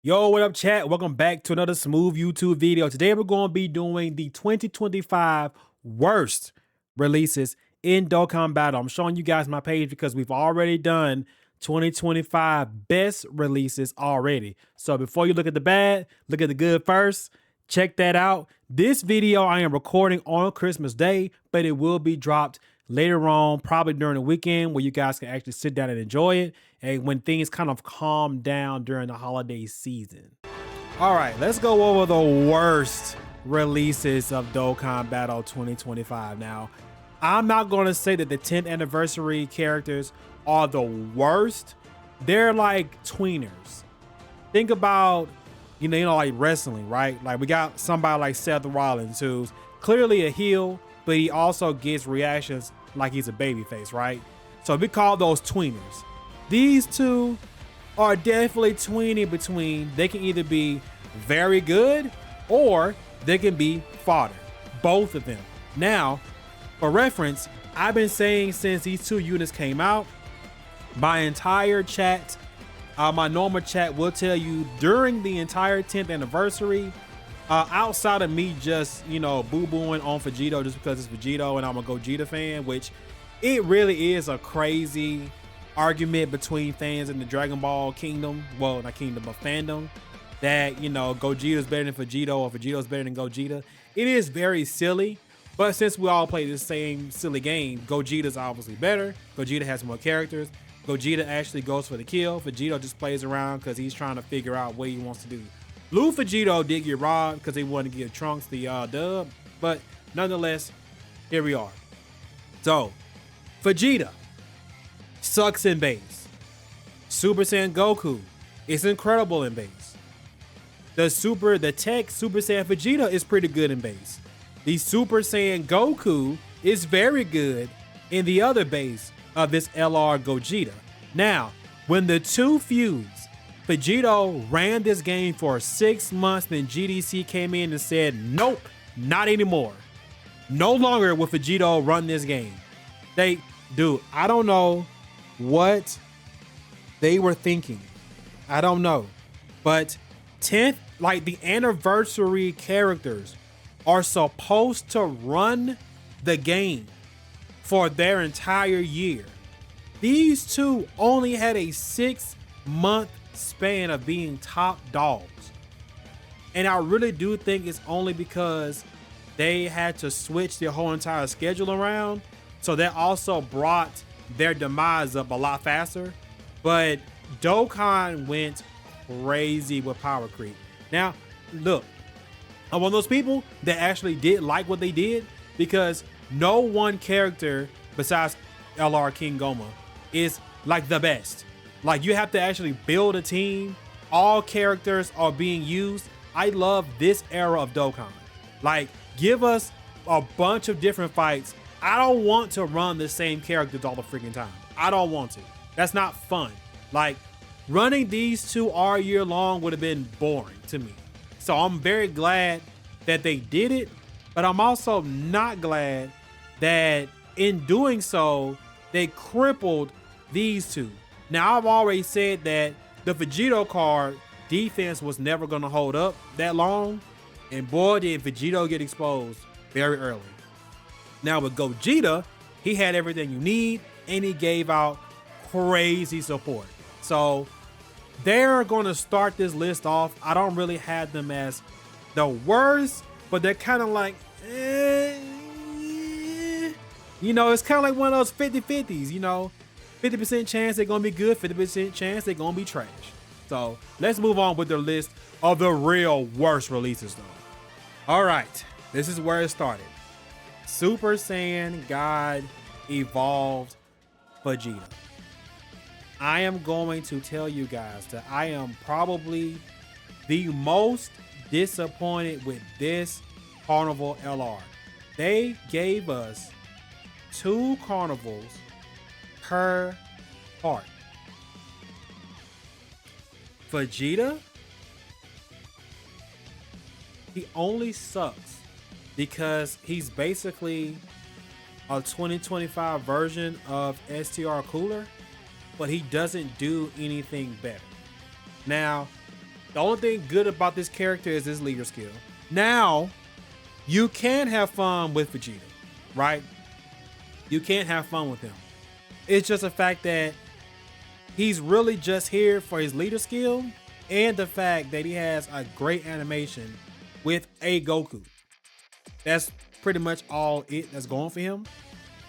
Yo, what up, chat? Welcome back to another smooth YouTube video. Today we're going to be doing the 2025 worst releases in Dokkan Battle. I'm showing you guys my page because we've already done 2025 best releases already. So before you look at the bad, look at the good first. Check that out. This video I am recording on Christmas Day, but it will be dropped later on, probably during the weekend, where you guys can actually sit down and enjoy it, and when things kind of calm down during the holiday season. All right, let's go over the worst releases of Dokkan Battle 2025. Now, I'm not going to say that the 10th anniversary characters are the worst. They're like tweeners. Think about, you know, like wrestling, right? Like we got somebody like Seth Rollins, who's clearly a heel, but he also gets reactions like he's a babyface, right? So we call those tweeners. These two are definitely tweening between, they can either be very good or they can be fodder, both of them. Now, for reference, I've been saying since these two units came out, my entire chat, my normal chat will tell you during the entire 10th anniversary, outside of me just, you know, boo-booing on Vegito just because it's Vegito and I'm a Gogeta fan, which it really is a crazy argument between fans in the Dragon Ball kingdom, well, not kingdom, but fandom, that, you know, Gogeta's better than Vegito or Vegito's better than Gogeta. It is very silly, but since we all play the same silly game, Gogeta's obviously better. Gogeta has more characters. Gogeta actually goes for the kill. Vegito just plays around because he's trying to figure out what he wants to do. Blue Vegito did get robbed because they wanted to give Trunks the dub, but nonetheless, here we are. So, Vegeta sucks in base. Super Saiyan Goku is incredible in base. The tech Super Saiyan Vegeta is pretty good in base. The Super Saiyan Goku is very good in the other base of this LR Gogeta. Now, when the two fused, Vegito ran this game for 6 months, then GDC came in and said, nope, not anymore. No longer will Vegito run this game. Dude, I don't know what they were thinking. I don't know. But 10th, like the anniversary characters are supposed to run the game for their entire year. These two only had a 6-month span of being top dogs, and I really do think it's only because they had to switch their whole entire schedule around, so that also brought their demise up a lot faster. But Dokkan went crazy with power creep. Now look, I'm one of those people that actually did like what they did, because no one character besides LR King Goma is like the best. Like, you have to actually build a team. All characters are being used. I love this era of Dokkan. Like, give us a bunch of different fights. I don't want to run the same characters all the freaking time. I don't want to. That's not fun. Like, running these two all year long would have been boring to me. So I'm very glad that they did it, but I'm also not glad that in doing so, they crippled these two. Now, I've already said that the Vegito card defense was never going to hold up that long, and boy, did Vegito get exposed very early. Now, with Gogeta, he had everything you need, and he gave out crazy support. So, they're going to start this list off. I don't really have them as the worst, but they're kind of like, you know, it's kind of like one of those 50-50s, you know. 50% chance they're going to be good, 50% chance they're going to be trash. So let's move on with the list of the real worst releases though. All right, this is where it started. Super Saiyan God Evolved Vegeta. I am going to tell you guys that I am probably the most disappointed with this Carnival LR. They gave us 2 carnivals per part. Vegeta, he only sucks because he's basically a 2025 version of STR Cooler, but he doesn't do anything better. Now, The only thing good about this character is his leader skill. Now, you can have fun with Vegeta, right? You can have fun with him. It's just a fact that he's really just here for his leader skill and the fact that he has a great animation with a Goku. That's pretty much all that's going for him.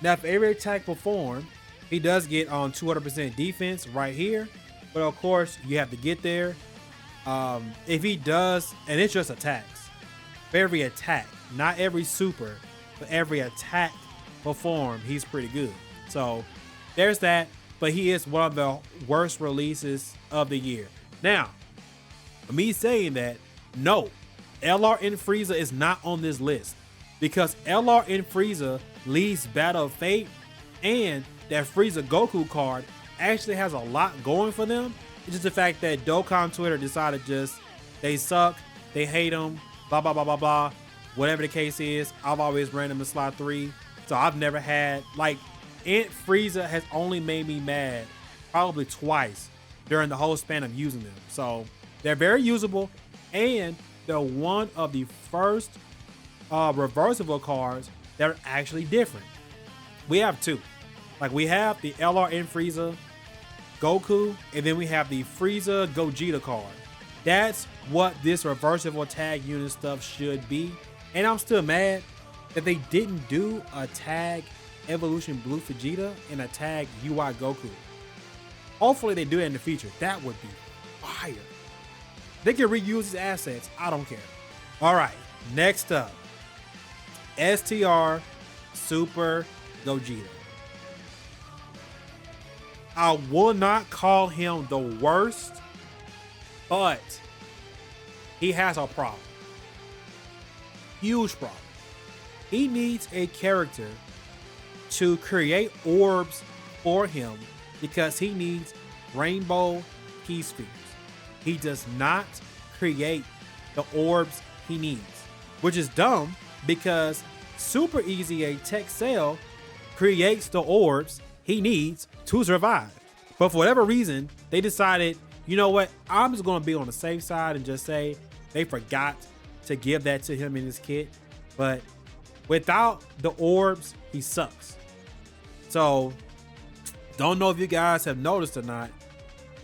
Now, for every attack performed, he does get on 200% defense right here. But of course, you have to get there. If he does, and it's just attacks. For every attack, not every super, but every attack performed, he's pretty good. So there's that. But he is one of the worst releases of the year. Now, me saying that, no, LRN Frieza is not on this list because LRN Frieza leads Battle of Fate, and that Frieza Goku card actually has a lot going for them. It's just the fact that Dokkan Twitter decided they suck, they hate them, blah, blah, blah, blah, blah. Whatever the case is, I've always ran them in slot 3. So I've never had, like, Aunt Frieza has only made me mad probably twice during the whole span of using them. So they're very usable, and they're one of the first reversible cards that are actually different. We have two. Like, we have the LRN Frieza Goku, and then we have the Frieza Gogeta card. That's what this reversible tag unit stuff should be. And I'm still mad that they didn't do a tag Evolution Blue Vegeta and a tag UI Goku. Hopefully they do it in the future. That would be fire. They can reuse his assets. I don't care. All right, next up, STR Super Gogeta. I will not call him the worst, but he has a problem. Huge problem. He needs a character to create orbs for him because he needs rainbow key spheres. He does not create the orbs he needs, which is dumb because Super Easy A Tech Cell creates the orbs he needs to survive. But for whatever reason, they decided, you know what, I'm just going to be on the safe side and just say they forgot to give that to him in his kit. But without the orbs, he sucks. So, don't know if you guys have noticed or not,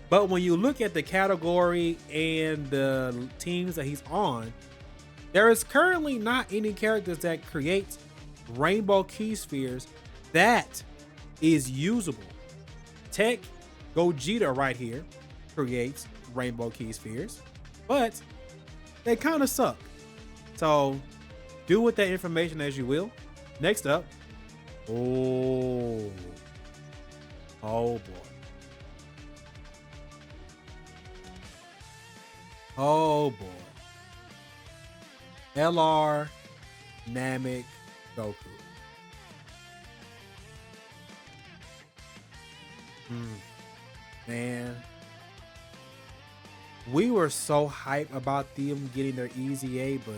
but when you look at the category and the teams that he's on, there is currently not any characters that creates rainbow key spheres that is usable. Tech Gogeta right here creates rainbow key spheres, but they kind of suck. So do with that information as you will. Next up, oh boy. Oh boy. LR Namek Goku. Man, we were so hyped about them getting their Easy A, but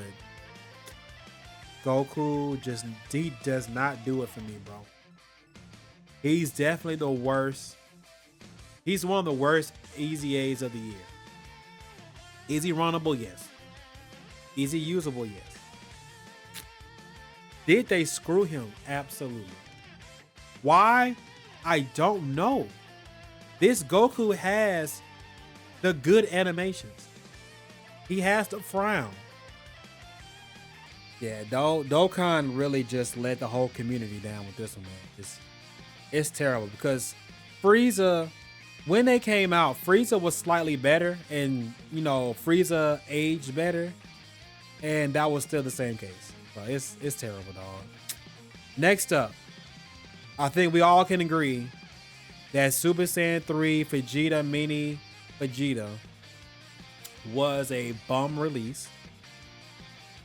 Goku he does not do it for me, bro. He's definitely the worst. He's one of the worst Easy A's of the year. Easy runnable, yes. Easy usable, yes. Did they screw him? Absolutely. Why? I don't know. This Goku has the good animations. He has the frown. Yeah, Dokkan really just let the whole community down with this one, man. It's terrible because Frieza, when they came out, Frieza was slightly better, and you know, Frieza aged better, and that was still the same case. So it's terrible, dog. Next up, I think we all can agree that Super Saiyan 3 Vegeta Mini Vegeta was a bum release.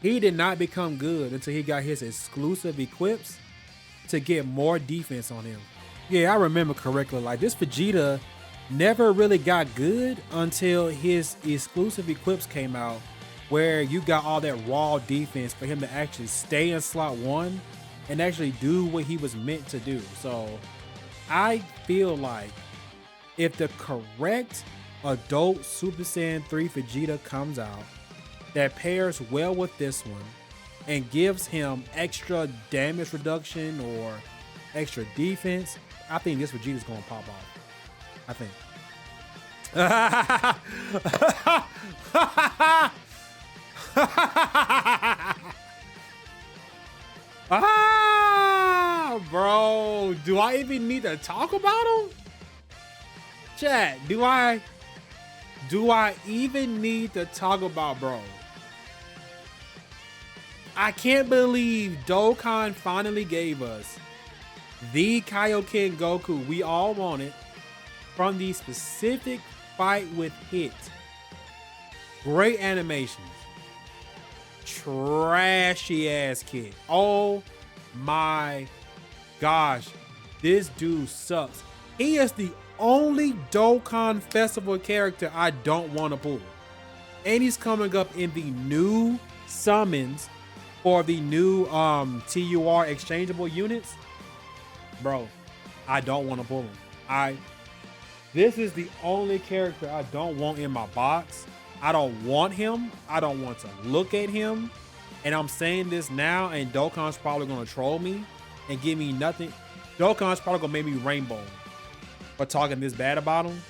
He did not become good until he got his exclusive equips to get more defense on him. Yeah, I remember correctly. Like, this Vegeta never really got good until his exclusive equips came out, where you got all that raw defense for him to actually stay in slot 1 and actually do what he was meant to do. So I feel like if the correct adult Super Saiyan 3 Vegeta comes out that pairs well with this one and gives him extra damage reduction or extra defense, I think this Vegeta's gonna pop off. I think. Bro, do I even need to talk about him? Chat, do I even need to talk about bro? I can't believe Dokkan finally gave us the Kaioken Goku we all wanted from the specific fight with Hit. Great animations. Trashy ass kid. Oh my gosh. This dude sucks. He is the only Dokkan Festival character I don't want to pull. And he's coming up in the new summons for the new TUR exchangeable units. Bro, I don't want to pull him. This is the only character I don't want in my box. I don't want him. I don't want to look at him. And I'm saying this now, and Dokkan's probably gonna troll me and give me nothing. Dokkan's probably gonna make me rainbow for talking this bad about him.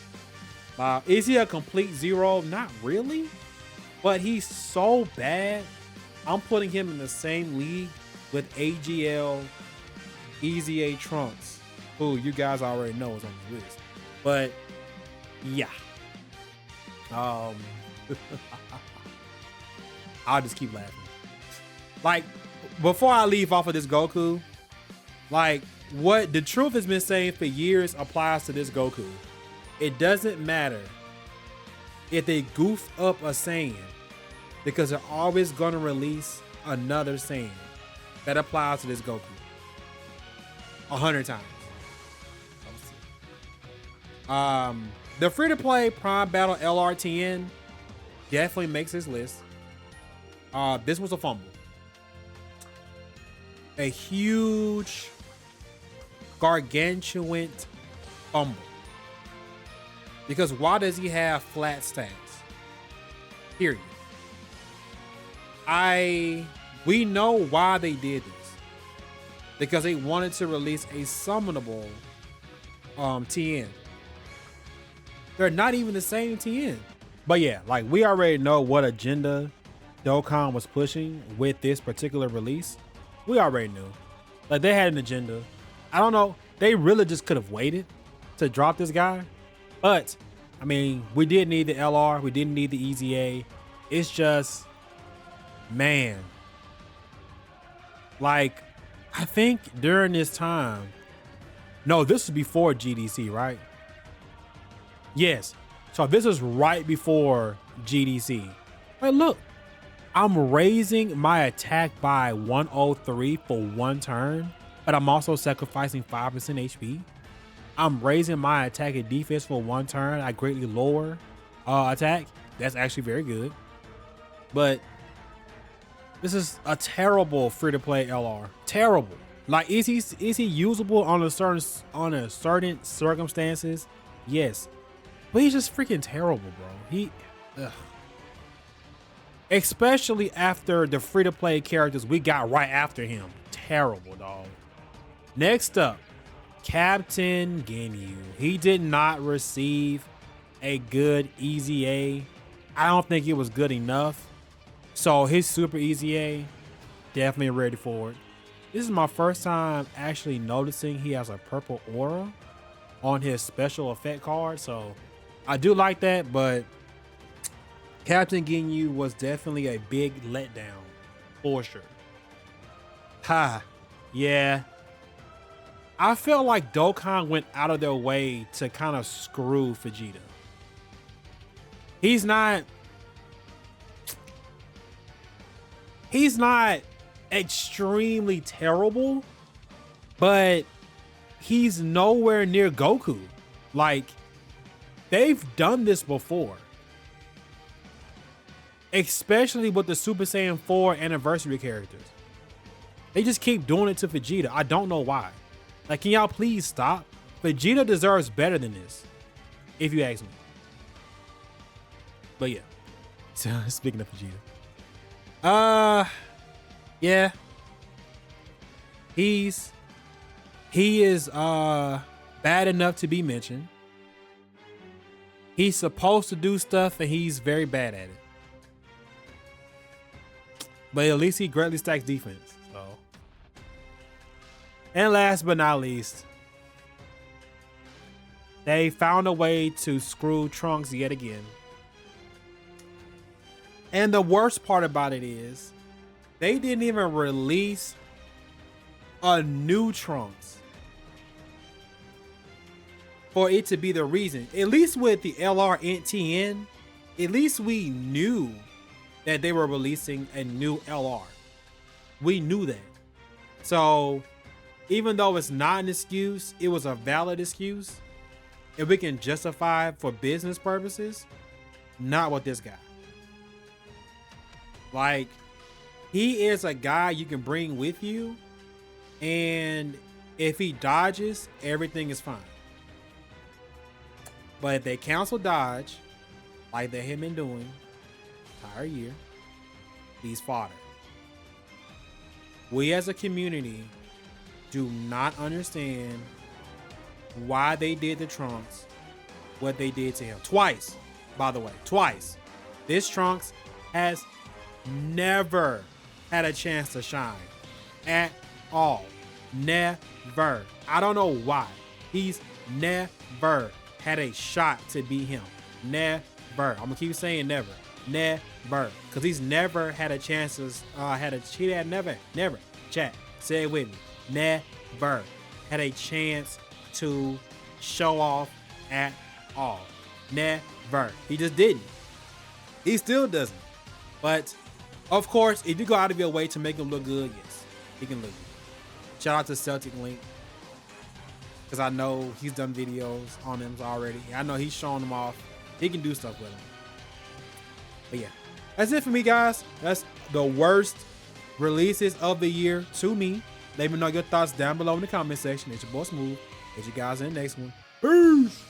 Is he a complete zero? Not really, but he's so bad. I'm putting him in the same league with AGL Easy A Trunks, who you guys already know is on the list. But yeah, I'll just keep laughing. Like, before I leave off of this Goku, like, what the truth has been saying for years applies to this Goku. It doesn't matter if they goof up a Saiyan, because they're always going to release another Saiyan. That applies to this Goku 100 times. The free-to-play Prime Battle LRTN definitely makes his list. This was a fumble. A huge, gargantuan fumble. Because why does he have flat stats? Period. We know why they did this. Because they wanted to release a summonable TN. They're not even the same TN. But yeah, like, we already know what agenda Dokkan was pushing with this particular release. We already knew. Like, they had an agenda. I don't know. They really just could have waited to drop this guy. But, I mean, we did need the LR. We didn't need the Easy A. It's just, man. Like, I think during this time, no, this was before GDC, right? Yes. So this is right before GDC. Like, look, I'm raising my attack by 103 for one turn, but I'm also sacrificing 5% HP. I'm raising my attack and defense for one turn. I greatly lower attack. That's actually very good. But this is a terrible free-to-play LR. Terrible. Like, is he usable on a certain circumstances? Yes. But he's just freaking terrible, bro. Especially after the free-to-play characters we got right after him. Terrible, dog. Next up, Captain Ginyu. He did not receive a good Easy A. I don't think it was good enough. So his Super Easy A, definitely ready for it. This is my first time actually noticing he has a purple aura on his special effect card. So I do like that, but Captain Ginyu was definitely a big letdown for sure. Yeah. I felt like Dokkan went out of their way to kind of screw Vegeta. He's not extremely terrible, but he's nowhere near Goku. Like, they've done this before. Especially with the Super Saiyan 4 anniversary characters. They just keep doing it to Vegeta. I don't know why. Like, can y'all please stop? Vegeta deserves better than this, if you ask me. But yeah. So speaking of Vegeta. Yeah. He is bad enough to be mentioned. He's supposed to do stuff and he's very bad at it. But at least he greatly stacks defense. So. And last but not least, they found a way to screw Trunks yet again. And the worst part about it is they didn't even release a new Trunks for it to be the reason. At least with the LR-NTN, at least we knew that they were releasing a new LR. We knew that. So even though it's not an excuse, it was a valid excuse. If we can justify it for business purposes, not with this guy. Like, he is a guy you can bring with you, and if he dodges, everything is fine. But if they cancel dodge, like they have been doing entire year, he's fodder. We as a community do not understand why they did to Trunks what they did to him. Twice, by the way, twice. This Trunks has never had a chance to shine at all. Never. I don't know why. He's never had a shot to beat him. Never. I'm gonna keep saying never. Never. Because he's never had a chance to, never. Chat. Say it with me. Never had a chance to show off at all. Never. He just didn't. He still doesn't. But of course, if you go out of your way to make him look good, yes, he can look good. Shout out to Celtic Link, because I know he's done videos on him already. I know he's showing them off. He can do stuff with them. But yeah, that's it for me, guys. That's the worst releases of the year to me. Let me know your thoughts down below in the comment section. It's your boy Smooth. Catch you guys in the next one. Peace.